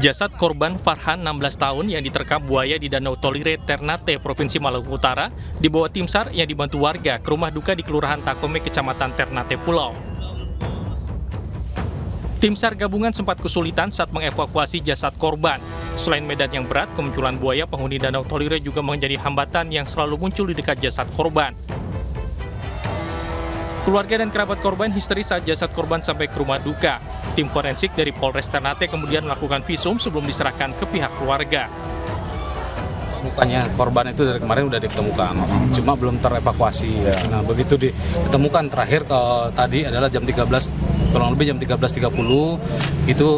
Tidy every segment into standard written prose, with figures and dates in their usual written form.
Jasad korban Farhan 16 tahun yang diterkam buaya di Danau Tolire, Ternate, Provinsi Maluku Utara, dibawa tim SAR yang dibantu warga ke rumah duka di Kelurahan Takome, Kecamatan Ternate Pulau. Tim SAR gabungan sempat kesulitan saat mengevakuasi jasad korban. Selain medan yang berat, kemunculan buaya penghuni Danau Tolire juga menjadi hambatan yang selalu muncul di dekat jasad korban. Keluarga dan kerabat korban histeris saat jasad korban sampai ke rumah duka. Tim forensik dari Polres Ternate kemudian melakukan visum sebelum diserahkan ke pihak keluarga. Mukanya korban itu dari kemarin udah ditemukan, cuma belum terevakuasi. Ya. Nah, begitu ditemukan terakhir tadi adalah jam 13, kurang lebih jam 13.30 itu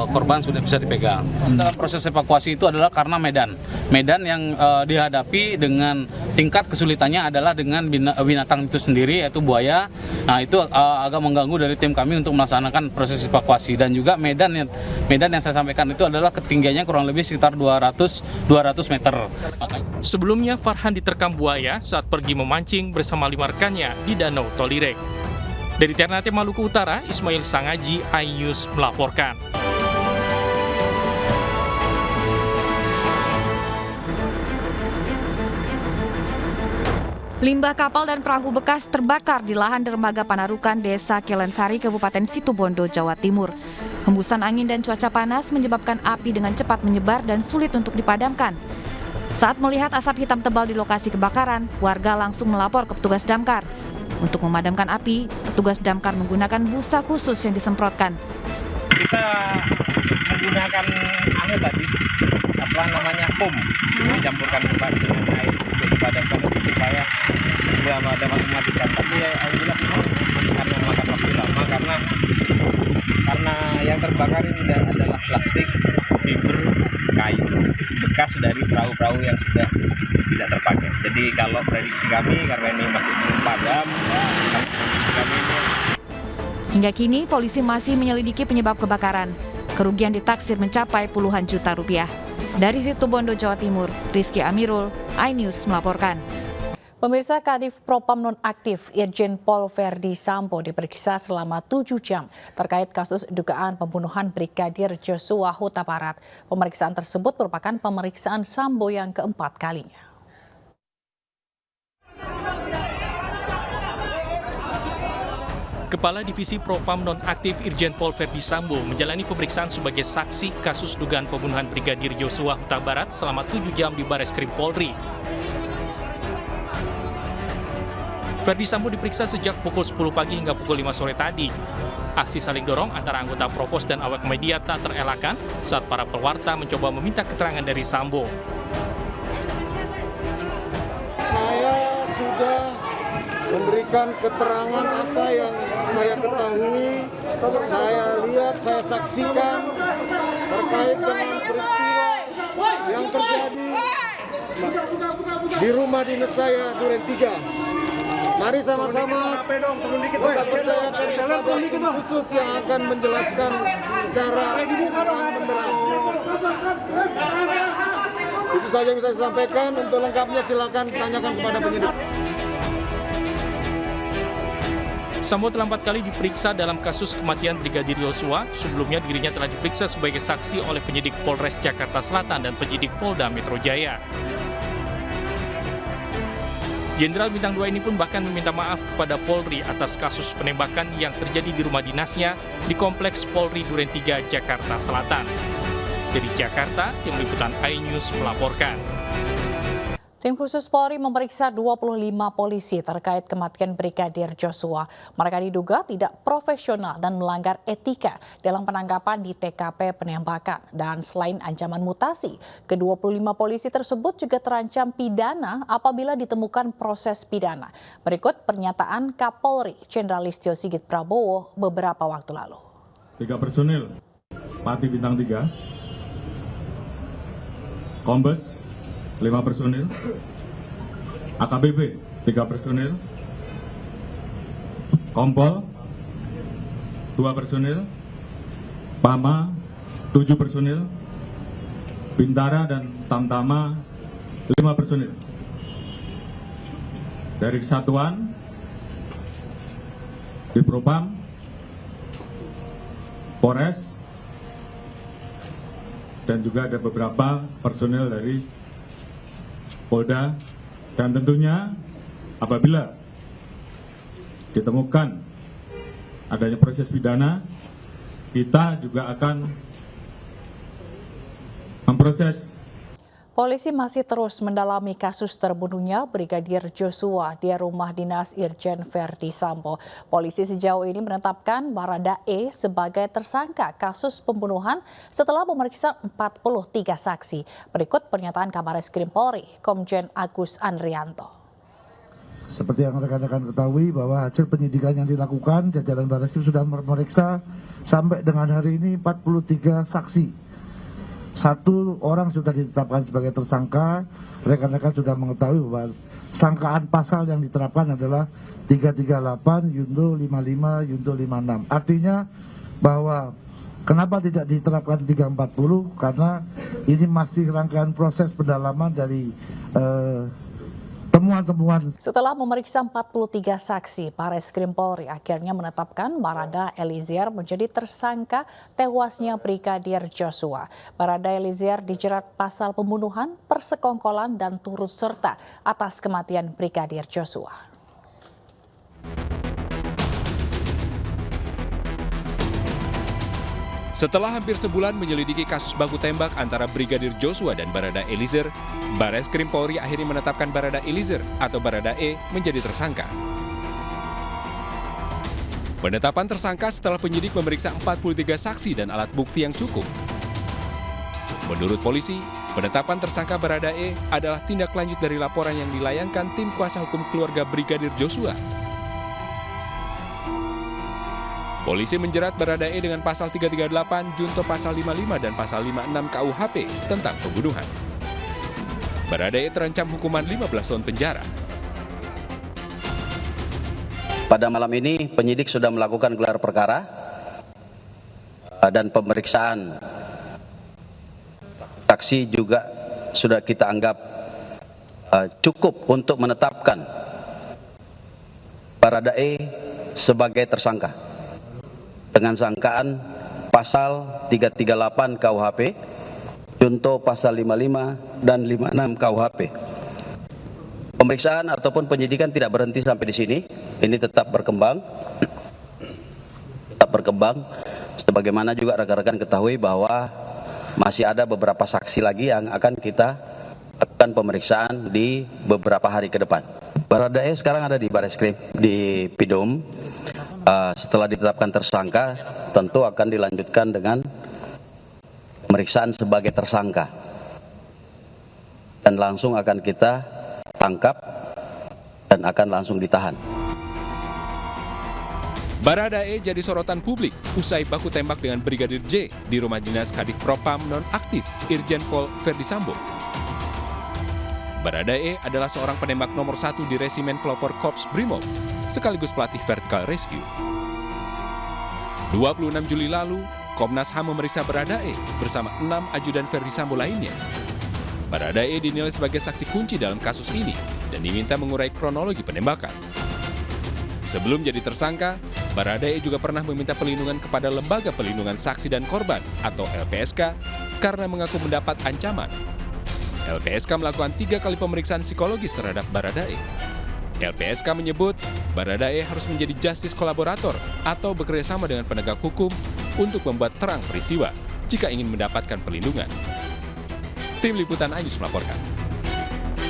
korban sudah bisa dipegang. Dalam proses evakuasi itu adalah karena medan yang dihadapi dengan tingkat kesulitannya adalah dengan binatang itu sendiri, yaitu buaya. Nah, itu agak mengganggu dari tim kami untuk melaksanakan proses evakuasi, dan juga medan yang saya sampaikan itu adalah ketinggiannya kurang lebih sekitar 200 meter. Sebelumnya, Farhan diterkam buaya saat pergi memancing bersama 5 rekannya di Danau Tolire. Dari Ternate, Maluku Utara, Ismail Sangaji, iNews melaporkan. Limbah kapal dan perahu bekas terbakar di lahan dermaga Panarukan, Desa Kelensari, Kabupaten Situbondo, Jawa Timur. Hembusan angin dan cuaca panas menyebabkan api dengan cepat menyebar dan sulit untuk dipadamkan. Saat melihat asap hitam tebal di lokasi kebakaran, warga langsung melapor ke petugas damkar. Untuk memadamkan api, petugas damkar menggunakan busa khusus yang disemprotkan. Kita menggunakan tadi, foam, dicampurkan dengan air untuk dipadamkan supaya segera dapat mematikan. Tapi alhamdulillah karena memakan waktu lama karena yang terbakar ini adalah plastik, fiber, kayu bekas dari perahu-perahu yang sudah tidak terpakai. Jadi kalau prediksi kami karena ini masih belum padam, Hingga kini, polisi masih menyelidiki penyebab kebakaran. Kerugian ditaksir mencapai puluhan juta rupiah. Dari Situbondo, Jawa Timur, Rizky Amirul, iNews melaporkan. Pemirsa, Kadif Propam nonaktif Irjen Pol Verdi Sambo diperiksa selama 7 jam terkait kasus dugaan pembunuhan Brigadir Joshua Huta Barat. Pemeriksaan tersebut merupakan pemeriksaan Sambo yang keempat kalinya. Kepala Divisi Propam nonaktif Irjen Pol Verdi Sambo menjalani pemeriksaan sebagai saksi kasus dugaan pembunuhan Brigadir Joshua Huta Barat selama 7 jam di Bareskrim Polri. Verdi Sambo diperiksa sejak pukul 10 pagi hingga pukul 5 sore tadi. Aksi saling dorong antara anggota Provos dan awak media tak terelakkan saat para pewarta mencoba meminta keterangan dari Sambo. Saya sudah memberikan keterangan apa yang saya ketahui, saya lihat, saya saksikan terkait dengan peristiwa yang terjadi di rumah dinas saya Duren 3. Mari sama-sama kita percayakan kepada tim khusus yang akan menjelaskan cara menerang. Itu saja yang bisa saya sampaikan. Untuk lengkapnya silakan tanyakan kepada penyidik. Sambo telah 4 kali diperiksa dalam kasus kematian Brigadir Joshua. Sebelumnya dirinya telah diperiksa sebagai saksi oleh penyidik Polres Jakarta Selatan dan penyidik Polda Metro Jaya. Jenderal Bintang 2 ini pun bahkan meminta maaf kepada Polri atas kasus penembakan yang terjadi di rumah dinasnya di Kompleks Polri Duren 3, Jakarta Selatan. Dari Jakarta, Tim Liputan iNews melaporkan. Tim khusus Polri memeriksa 25 polisi terkait kematian Brigadir Joshua. Mereka diduga tidak profesional dan melanggar etika dalam penangkapan di TKP penembakan. Dan selain ancaman mutasi, ke-25 polisi tersebut juga terancam pidana apabila ditemukan proses pidana. Berikut pernyataan Kapolri Jenderal Listio Sigit Prabowo beberapa waktu lalu. 3 personil Pati Bintang 3, Kombes 5 personil, AKBP 3 personil, Kompol 2 personil, Pama 7 personil, Bintara dan Tamtama 5 personil. Dari kesatuan di Propam Polres, dan juga ada beberapa personel dari Polda, dan tentunya apabila ditemukan adanya proses pidana, kita juga akan memproses. Polisi masih terus mendalami kasus terbunuhnya Brigadir Joshua di rumah dinas Irjen Verdi Sambo. Polisi sejauh ini menetapkan Baradae sebagai tersangka kasus pembunuhan setelah memeriksa 43 saksi. Berikut pernyataan Kabareskrim Polri, Komjen Agus Andrianto. Seperti yang rekan-rekan ketahui bahwa hasil penyidikan yang dilakukan, jajaran Bareskrim sudah memeriksa sampai dengan hari ini 43 saksi. 1 orang sudah ditetapkan sebagai tersangka. Rekan-rekan sudah mengetahui bahwa sangkaan pasal yang diterapkan adalah 338, Yunto 55, Yunto 56. Artinya bahwa kenapa tidak diterapkan 340? Karena ini masih rangkaian proses pendalaman dari temuan-temuan. Setelah memeriksa 43 saksi, Bareskrim Polri akhirnya menetapkan Barada Eliezer menjadi tersangka tewasnya Brigadir Joshua. Barada Eliezer dijerat pasal pembunuhan, persekongkolan, dan turut serta atas kematian Brigadir Joshua. Setelah hampir sebulan menyelidiki kasus baku tembak antara Brigadir Joshua dan Barada Eliezer, Bareskrim Polri akhirnya menetapkan Barada Eliezer atau Baradae menjadi tersangka. Penetapan tersangka setelah penyidik memeriksa 43 saksi dan alat bukti yang cukup. Menurut polisi, penetapan tersangka Baradae adalah tindak lanjut dari laporan yang dilayangkan tim kuasa hukum keluarga Brigadir Joshua. Polisi menjerat Baradae dengan pasal 338, junto pasal 55 dan pasal 56 KUHP tentang pembunuhan. Baradae terancam hukuman 15 tahun penjara. Pada malam ini penyidik sudah melakukan gelar perkara dan pemeriksaan saksi juga sudah kita anggap cukup untuk menetapkan Baradae sebagai tersangka dengan sangkaan pasal 338 KUHP, junto pasal 55 dan 56 KUHP. Pemeriksaan ataupun penyidikan tidak berhenti sampai di sini. Ini tetap berkembang. Sebagaimana juga rekan-rekan ketahui bahwa masih ada beberapa saksi lagi yang akan kita lakukan pemeriksaan di beberapa hari ke depan. Baradae sekarang ada di Bareskrim, di Pidum. Setelah ditetapkan tersangka, tentu akan dilanjutkan dengan pemeriksaan sebagai tersangka. Dan langsung akan kita tangkap dan akan langsung ditahan. Baradae jadi sorotan publik usai baku tembak dengan Brigadir J di rumah dinas Kadif Propam nonaktif Irjen Pol Verdi Sambo. Baradae adalah seorang penembak nomor 1 di Resimen Pelopor Korps Brimob, sekaligus pelatih Vertical Rescue. 26 Juli lalu, Komnas HAM memeriksa Baradae bersama 6 ajudan Verdi Sambo lainnya. Baradae dinilai sebagai saksi kunci dalam kasus ini dan diminta mengurai kronologi penembakan. Sebelum jadi tersangka, Baradae juga pernah meminta perlindungan kepada Lembaga Perlindungan Saksi dan Korban atau LPSK karena mengaku mendapat ancaman. LPSK melakukan 3 kali pemeriksaan psikologis terhadap Baradae. LPSK menyebut Baradae harus menjadi justice kolaborator atau bekerjasama dengan penegak hukum untuk membuat terang peristiwa jika ingin mendapatkan perlindungan. Tim Liputan Ayus melaporkan.